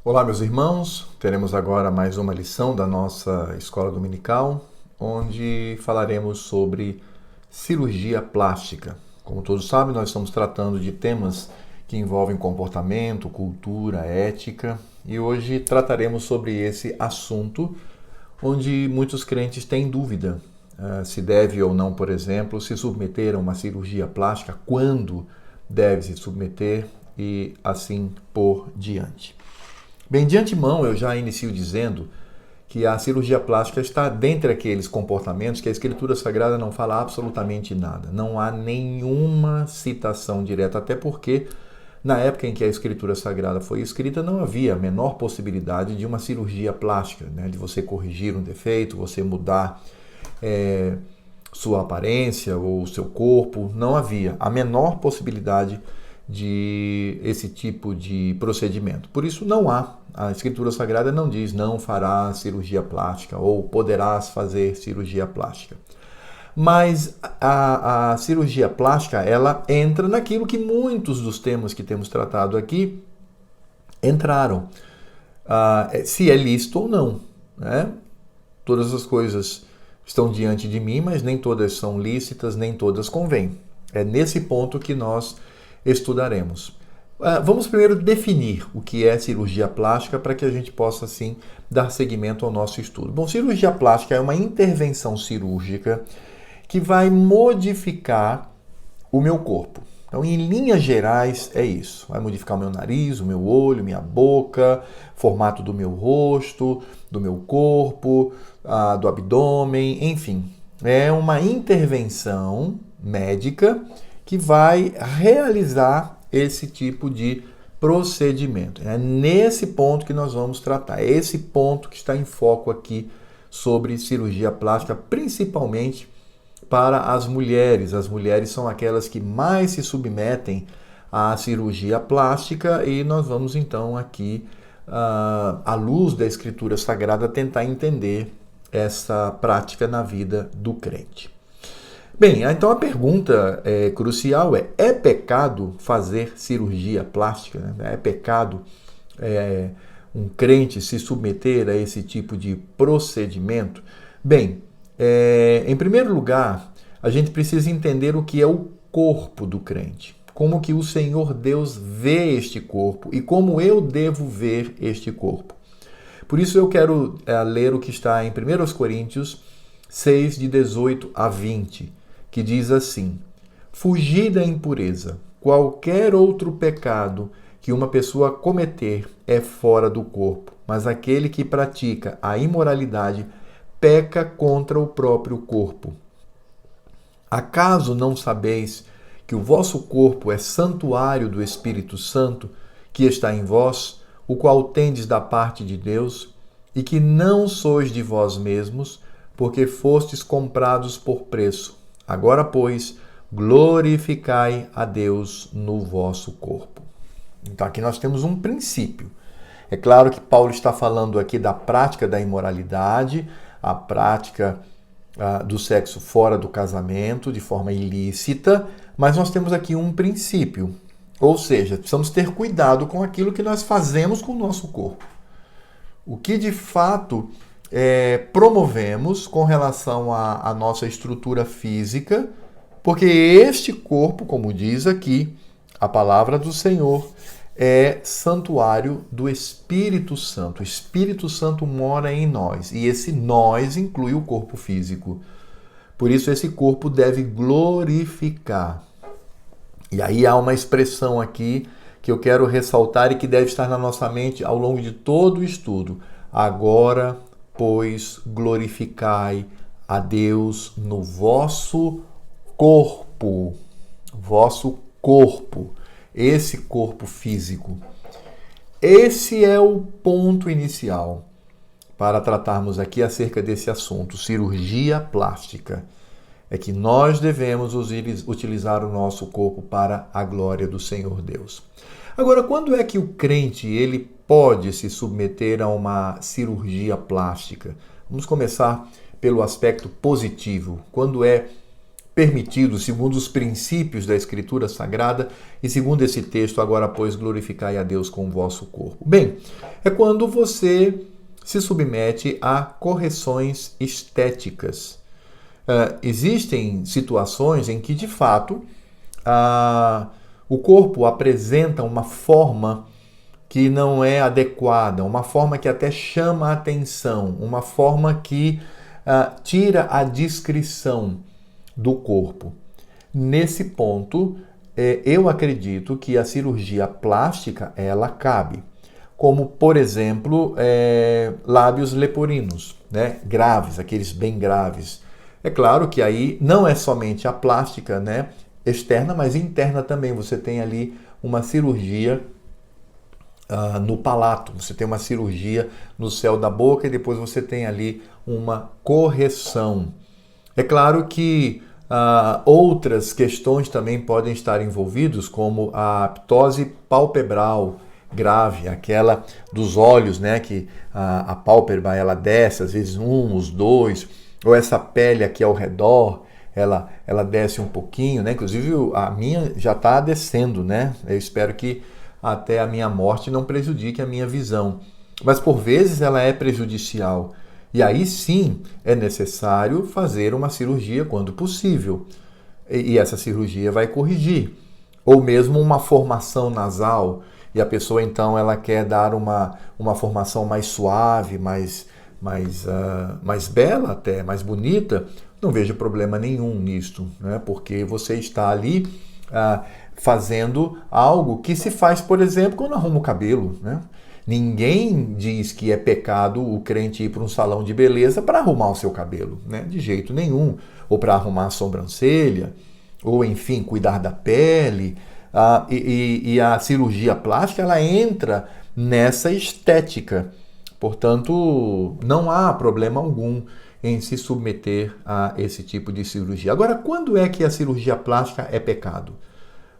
Olá, meus irmãos. Teremos agora mais uma lição da nossa escola dominical, onde falaremos sobre cirurgia plástica. Como todos sabem, nós estamos tratando de temas que envolvem comportamento, cultura, ética, e hoje trataremos sobre esse assunto, onde muitos crentes têm dúvida se deve ou não, por exemplo, se submeter a uma cirurgia plástica, quando deve se submeter e assim por diante. Bem, de antemão, eu já inicio dizendo que a cirurgia plástica está dentre aqueles comportamentos que a Escritura Sagrada não fala absolutamente nada. Não há nenhuma citação direta, até porque na época em que a Escritura Sagrada foi escrita não havia a menor possibilidade de uma cirurgia plástica, né? De você corrigir um defeito, você mudar sua aparência ou seu corpo. Não havia a menor possibilidade de esse tipo de procedimento. Por isso não há. A Escritura Sagrada não diz não farás cirurgia plástica ou poderás fazer cirurgia plástica. Mas a cirurgia plástica, ela entra naquilo que muitos dos temas que temos tratado aqui entraram. Se é lícito ou não, né? Todas as coisas estão diante de mim, mas nem todas são lícitas, nem todas convêm. É nesse ponto que nós estudaremos. Vamos primeiro definir o que é cirurgia plástica para que a gente possa, assim, dar seguimento ao nosso estudo. Bom, cirurgia plástica é uma intervenção cirúrgica que vai modificar o meu corpo. Então, em linhas gerais, é isso. Vai modificar o meu nariz, o meu olho, minha boca, formato do meu rosto, do meu corpo, do abdômen, enfim. É uma intervenção médica que vai realizar esse tipo de procedimento. É nesse ponto que nós vamos tratar. É esse ponto que está em foco aqui sobre cirurgia plástica, principalmente para as mulheres. As mulheres são aquelas que mais se submetem à cirurgia plástica e nós vamos então aqui, à luz da Escritura Sagrada, tentar entender essa prática na vida do crente. Bem, então a pergunta crucial é pecado fazer cirurgia plástica? Né? É pecado um crente se submeter a esse tipo de procedimento? Bem, em primeiro lugar, a gente precisa entender o que é o corpo do crente. Como que o Senhor Deus vê este corpo e como eu devo ver este corpo. Por isso eu quero ler o que está em 1 Coríntios 6, de 18 a 20, que diz assim: fugir da impureza. Qualquer outro pecado que uma pessoa cometer é fora do corpo, mas aquele que pratica a imoralidade peca contra o próprio corpo. Acaso não sabeis que o vosso corpo é santuário do Espírito Santo, que está em vós, o qual tendes da parte de Deus, e que não sois de vós mesmos, porque fostes comprados por preço? Agora, pois, glorificai a Deus no vosso corpo. Então, aqui nós temos um princípio. É claro que Paulo está falando aqui da prática da imoralidade, a prática do sexo fora do casamento, de forma ilícita, mas nós temos aqui um princípio. Ou seja, precisamos ter cuidado com aquilo que nós fazemos com o nosso corpo. O que de fato promovemos com relação à nossa estrutura física, porque este corpo, como diz aqui a palavra do Senhor, é santuário do Espírito Santo. O Espírito Santo mora em nós e esse nós inclui o corpo físico. Por isso esse corpo deve glorificar. E aí há uma expressão aqui que eu quero ressaltar e que deve estar na nossa mente ao longo de todo o estudo. Agora, pois, glorificai a Deus no vosso corpo. Vosso corpo. Esse corpo físico. Esse é o ponto inicial para tratarmos aqui acerca desse assunto, cirurgia plástica. É que nós devemos utilizar o nosso corpo para a glória do Senhor Deus. Agora, quando é que o crente ele pode se submeter a uma cirurgia plástica? Vamos começar pelo aspecto positivo. Quando é permitido, segundo os princípios da Escritura Sagrada e segundo esse texto, agora, pois, glorificai a Deus com o vosso corpo. Bem, é quando você se submete a correções estéticas. Existem situações em que, de fato, o corpo apresenta uma forma que não é adequada, uma forma que até chama a atenção, uma forma que tira a discrição do corpo. Nesse ponto, eu acredito que a cirurgia plástica, ela cabe. Como, por exemplo, lábios leporinos, né? Graves, aqueles bem graves. É claro que aí não é somente a plástica, né, externa, mas interna também. Você tem ali uma cirurgia no palato, você tem uma cirurgia no céu da boca e depois você tem ali uma correção. É claro que outras questões também podem estar envolvidas, como a ptose palpebral grave, aquela dos olhos, né, que a pálpebra ela desce, às vezes os dois, ou essa pele aqui ao redor, ela desce um pouquinho, né? Inclusive a minha já está descendo, né? Eu espero que até a minha morte não prejudique a minha visão. Mas por vezes ela é prejudicial. E aí sim é necessário fazer uma cirurgia quando possível. E essa cirurgia vai corrigir. Ou mesmo uma formação nasal. E a pessoa então ela quer dar uma formação mais suave, mais bela até, mais bonita. Não vejo problema nenhum nisto, né? Porque você está ali fazendo algo que se faz, por exemplo, quando arruma o cabelo, né? Ninguém diz que é pecado o crente ir para um salão de beleza para arrumar o seu cabelo, né? De jeito nenhum. Ou para arrumar a sobrancelha, ou enfim, cuidar da pele. E a cirurgia plástica, ela entra nessa estética. Portanto, não há problema algum em se submeter a esse tipo de cirurgia. Agora, quando é que a cirurgia plástica é pecado?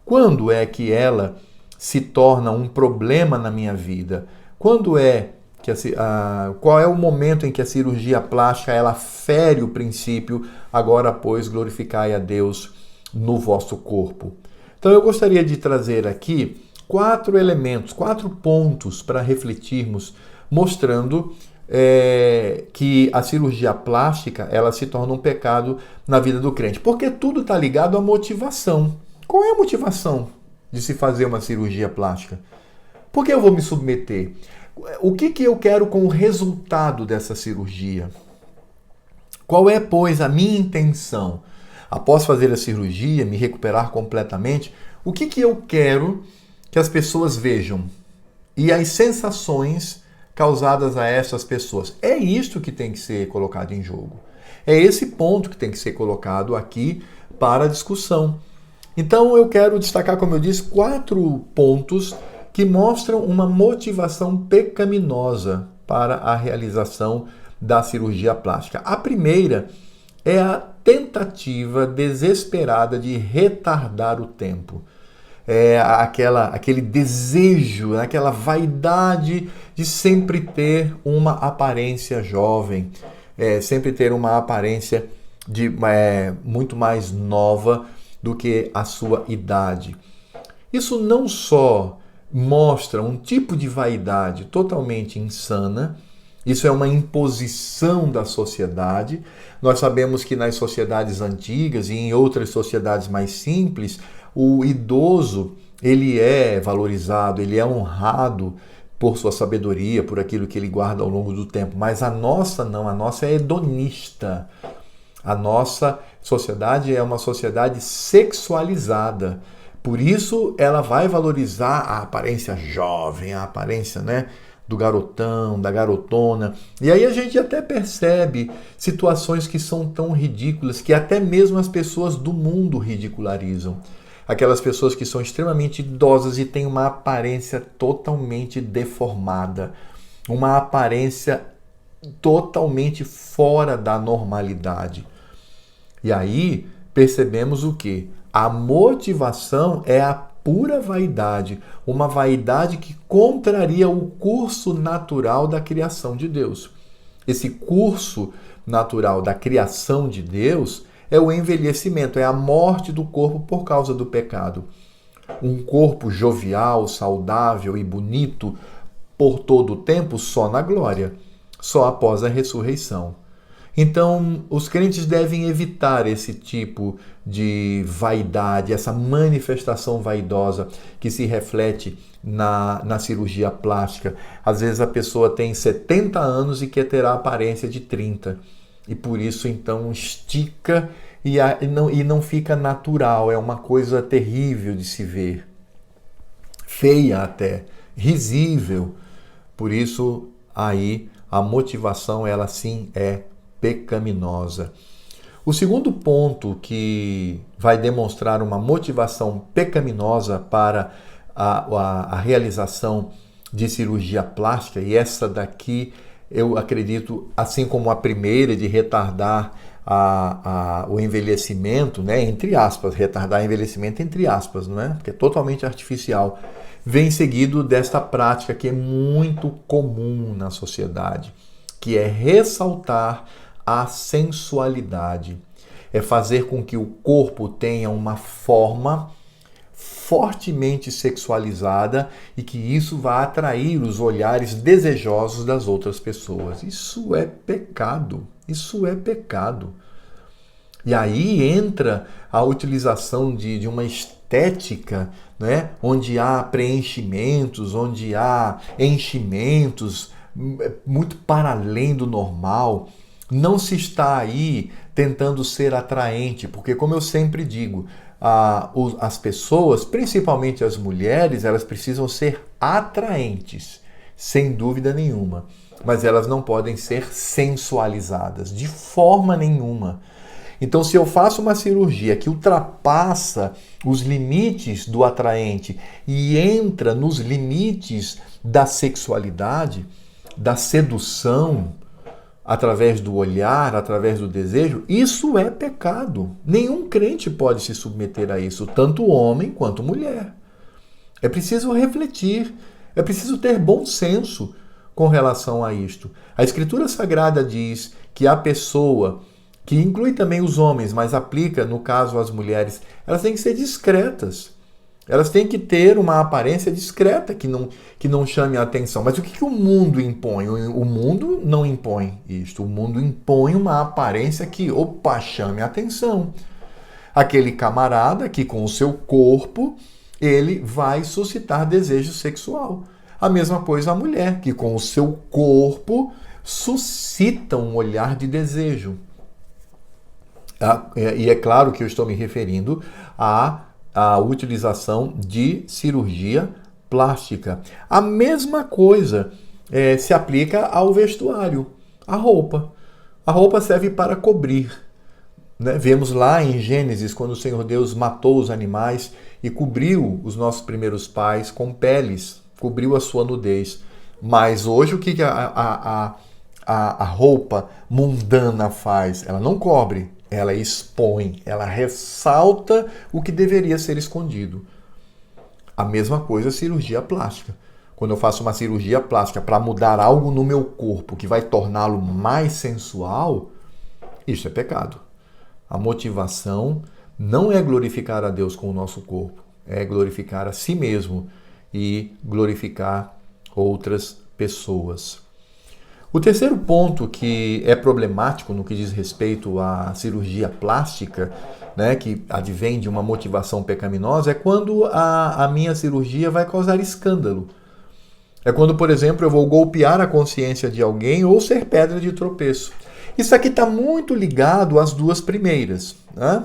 Quando é que ela se torna um problema na minha vida? Quando é que qual é o momento em que a cirurgia plástica ela fere o princípio, agora, pois, glorificai a Deus no vosso corpo? Então, eu gostaria de trazer aqui 4 elementos, 4 pontos para refletirmos, mostrando que a cirurgia plástica ela se torna um pecado na vida do crente. Porque tudo está ligado à motivação. Qual é a motivação de se fazer uma cirurgia plástica? Por que eu vou me submeter? O que eu quero com o resultado dessa cirurgia? Qual é, pois, a minha intenção? Após fazer a cirurgia, me recuperar completamente, o que eu quero que as pessoas vejam? E as sensações causadas a essas pessoas. É isto que tem que ser colocado em jogo. É esse ponto que tem que ser colocado aqui para a discussão. Então eu quero destacar, como eu disse, 4 pontos que mostram uma motivação pecaminosa para a realização da cirurgia plástica. A primeira é a tentativa desesperada de retardar o tempo. Aquele desejo, aquela vaidade de sempre ter uma aparência jovem, sempre ter uma aparência muito mais nova do que a sua idade. Isso não só mostra um tipo de vaidade totalmente insana, isso é uma imposição da sociedade. Nós sabemos que nas sociedades antigas e em outras sociedades mais simples, o idoso, ele é valorizado, ele é honrado por sua sabedoria, por aquilo que ele guarda ao longo do tempo. Mas a nossa não, a nossa é hedonista. A nossa sociedade é uma sociedade sexualizada. Por isso, ela vai valorizar a aparência jovem, a aparência, né, do garotão, da garotona. E aí a gente até percebe situações que são tão ridículas que até mesmo as pessoas do mundo ridicularizam. Aquelas pessoas que são extremamente idosas e têm uma aparência totalmente deformada, uma aparência totalmente fora da normalidade. E aí percebemos o quê? A motivação é a pura vaidade, uma vaidade que contraria o curso natural da criação de Deus. Esse curso natural da criação de Deus é o envelhecimento, é a morte do corpo por causa do pecado. Um corpo jovial, saudável e bonito por todo o tempo só na glória, só após a ressurreição. Então, os crentes devem evitar esse tipo de vaidade, essa manifestação vaidosa que se reflete na cirurgia plástica. Às vezes a pessoa tem 70 anos e quer ter a aparência de 30. E por isso, então, estica e não fica natural. É uma coisa terrível de se ver. Feia até, risível. Por isso, aí, a motivação, ela sim é pecaminosa. O segundo ponto que vai demonstrar uma motivação pecaminosa para a realização de cirurgia plástica, e essa daqui eu acredito, assim como a primeira, de retardar o envelhecimento, né, entre aspas, retardar envelhecimento entre aspas, não é? Porque é totalmente artificial, vem seguido desta prática que é muito comum na sociedade, que é ressaltar a sensualidade, é fazer com que o corpo tenha uma forma fortemente sexualizada e que isso vá atrair os olhares desejosos das outras pessoas. Isso é pecado, isso é pecado. E aí entra a utilização de uma estética, né, onde há preenchimentos, onde há enchimentos, muito para além do normal. Não se está aí tentando ser atraente, porque, como eu sempre digo, as pessoas, principalmente as mulheres, elas precisam ser atraentes, sem dúvida nenhuma. Mas elas não podem ser sensualizadas, de forma nenhuma. Então, se eu faço uma cirurgia que ultrapassa os limites do atraente e entra nos limites da sexualidade, da sedução, através do olhar, através do desejo, isso é pecado. Nenhum crente pode se submeter a isso, tanto homem quanto mulher. É preciso refletir, é preciso ter bom senso com relação a isto. A Escritura Sagrada diz que a pessoa, que inclui também os homens, mas aplica, no caso, às mulheres, elas têm que ser discretas. Elas têm que ter uma aparência discreta, que não chame a atenção. Mas o que o mundo impõe? O mundo não impõe isto. O mundo impõe uma aparência que, chame a atenção. Aquele camarada que, com o seu corpo, ele vai suscitar desejo sexual. A mesma coisa a mulher, que com o seu corpo suscita um olhar de desejo. E é claro que eu estou me referindo a utilização de cirurgia plástica. A mesma coisa se aplica ao vestuário, à roupa. A roupa serve para cobrir. Né? Vemos lá em Gênesis, quando o Senhor Deus matou os animais e cobriu os nossos primeiros pais com peles, cobriu a sua nudez. Mas hoje o que a roupa mundana faz? Ela não cobre. Ela expõe, ela ressalta o que deveria ser escondido. A mesma coisa a cirurgia plástica. Quando eu faço uma cirurgia plástica para mudar algo no meu corpo que vai torná-lo mais sensual, isso é pecado. A motivação não é glorificar a Deus com o nosso corpo, é glorificar a si mesmo e glorificar outras pessoas. O terceiro ponto que é problemático no que diz respeito à cirurgia plástica, né, que advém de uma motivação pecaminosa, é quando a minha cirurgia vai causar escândalo. É quando, por exemplo, eu vou golpear a consciência de alguém ou ser pedra de tropeço. Isso aqui está muito ligado às duas primeiras, né?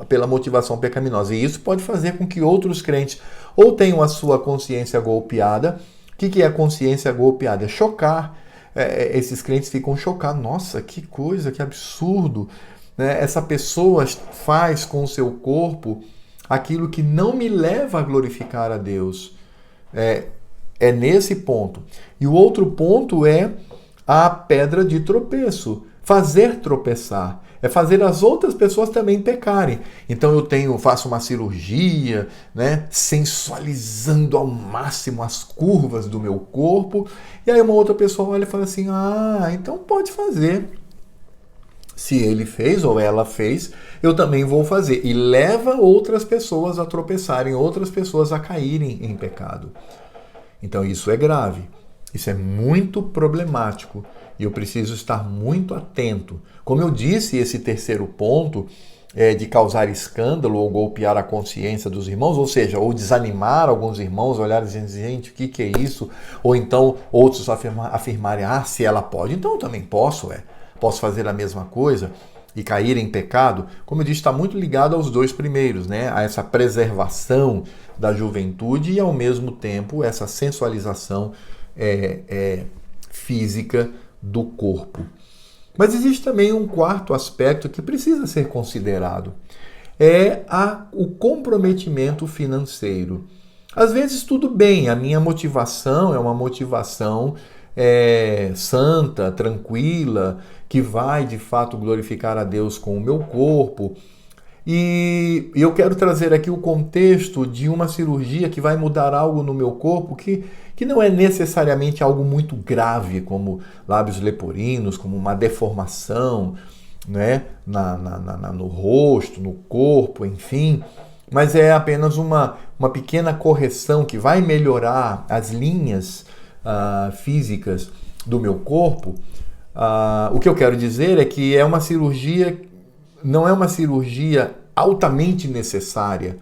Pela motivação pecaminosa. E isso pode fazer com que outros crentes ou tenham a sua consciência golpeada. O que é a consciência golpeada? É chocar. Esses crentes ficam chocados. Nossa, que coisa, que absurdo. Né? Essa pessoa faz com o seu corpo aquilo que não me leva a glorificar a Deus. É nesse ponto. E o outro ponto é a pedra de tropeço. Fazer tropeçar. É fazer as outras pessoas também pecarem. Então eu faço uma cirurgia, né, sensualizando ao máximo as curvas do meu corpo, e aí uma outra pessoa olha e fala assim, então pode fazer. Se ele fez ou ela fez, eu também vou fazer. E leva outras pessoas a tropeçarem, outras pessoas a caírem em pecado. Então isso é grave. Isso é muito problemático. E eu preciso estar muito atento. Como eu disse, esse terceiro ponto de causar escândalo ou golpear a consciência dos irmãos, ou seja, ou desanimar alguns irmãos, olharem e dizer, gente, o que é isso? Ou então outros afirmarem, se ela pode, então eu também posso, posso fazer a mesma coisa e cair em pecado. Como eu disse, está muito ligado aos dois primeiros, né? A essa preservação da juventude e ao mesmo tempo essa sensualização física do corpo. Mas existe também um quarto aspecto que precisa ser considerado. O comprometimento financeiro. Às vezes tudo bem, a minha motivação é uma motivação santa, tranquila, que vai de fato glorificar a Deus com o meu corpo. E eu quero trazer aqui o contexto de uma cirurgia que vai mudar algo no meu corpo que não é necessariamente algo muito grave, como lábios lepoриnos, como uma deformação, né, no rosto, no corpo, enfim. Mas é apenas uma pequena correção que vai melhorar as linhas físicas do meu corpo. O que eu quero dizer é que é uma cirurgia, não é uma cirurgia altamente necessária,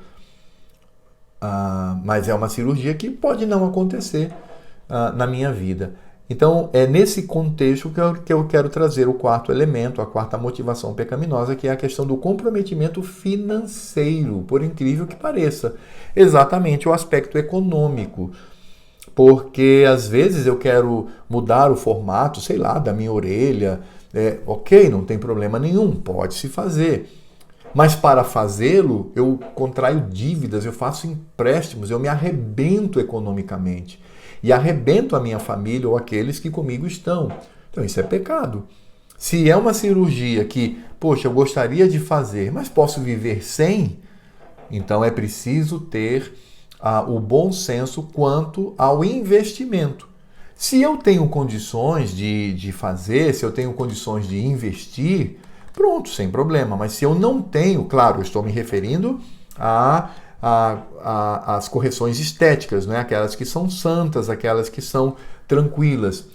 mas é uma cirurgia que pode não acontecer na minha vida. Então, é nesse contexto que eu quero trazer o quarto elemento, a quarta motivação pecaminosa, que é a questão do comprometimento financeiro, por incrível que pareça. Exatamente o aspecto econômico. Porque, às vezes, eu quero mudar o formato, sei lá, da minha orelha. Ok, não tem problema nenhum, pode-se fazer. Mas para fazê-lo, eu contraio dívidas, eu faço empréstimos, eu me arrebento economicamente. E arrebento a minha família ou aqueles que comigo estão. Então isso é pecado. Se é uma cirurgia que, poxa, eu gostaria de fazer, mas posso viver sem, então é preciso ter o bom senso quanto ao investimento. Se eu tenho condições de fazer, se eu tenho condições de investir, pronto, sem problema. Mas se eu não tenho, claro, eu estou me referindo às correções estéticas, né? Aquelas que são santas, aquelas que são tranquilas.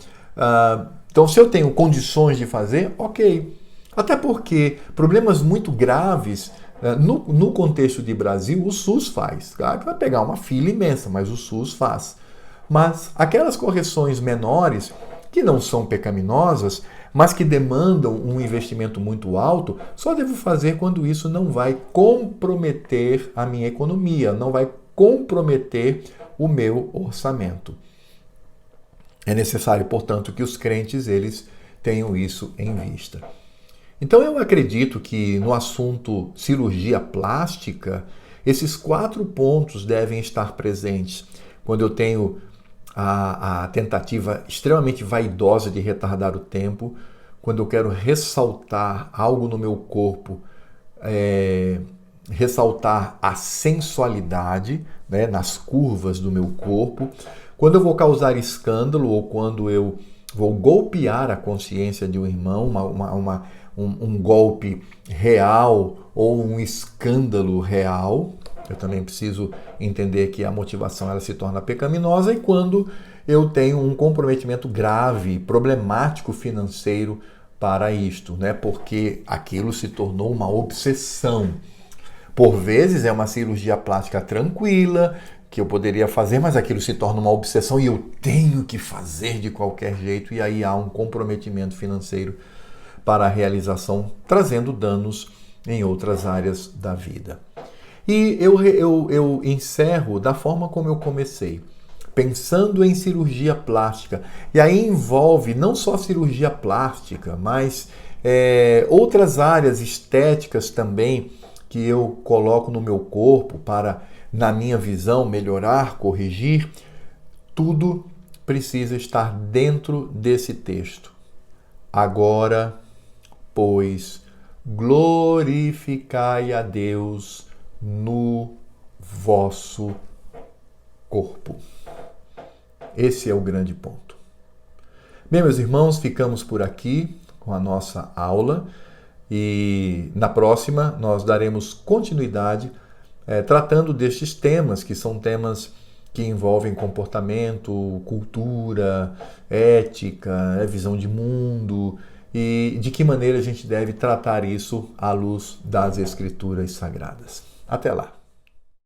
Então, se eu tenho condições de fazer, ok. Até porque problemas muito graves, no contexto de Brasil, o SUS faz. Claro que vai pegar uma fila imensa, mas o SUS faz. Mas aquelas correções menores, que não são pecaminosas, mas que demandam um investimento muito alto, só devo fazer quando isso não vai comprometer a minha economia, não vai comprometer o meu orçamento. É necessário, portanto, que os crentes eles tenham isso em vista. Então eu acredito que no assunto cirurgia plástica, esses 4 pontos devem estar presentes. Quando eu tenho a tentativa extremamente vaidosa de retardar o tempo, quando eu quero ressaltar algo no meu corpo, ressaltar a sensualidade, né, nas curvas do meu corpo, quando eu vou causar escândalo ou quando eu vou golpear a consciência de um irmão, um golpe real ou um escândalo real. Eu também preciso entender que a motivação ela se torna pecaminosa e quando eu tenho um comprometimento grave, problemático financeiro para isto, né? Porque aquilo se tornou uma obsessão. Por vezes é uma cirurgia plástica tranquila, que eu poderia fazer, mas aquilo se torna uma obsessão e eu tenho que fazer de qualquer jeito e aí há um comprometimento financeiro para a realização, trazendo danos em outras áreas da vida. E eu encerro da forma como eu comecei, pensando em cirurgia plástica. E aí envolve não só cirurgia plástica, mas outras áreas estéticas também que eu coloco no meu corpo para, na minha visão, melhorar, corrigir. Tudo precisa estar dentro desse texto. Agora, pois, glorificai a Deus no vosso corpo. Esse é o grande ponto. Bem, meus irmãos, ficamos por aqui com a nossa aula. E na próxima nós daremos continuidade tratando destes temas, que são temas que envolvem comportamento, cultura, ética, visão de mundo e de que maneira a gente deve tratar isso à luz das Escrituras Sagradas. Até lá!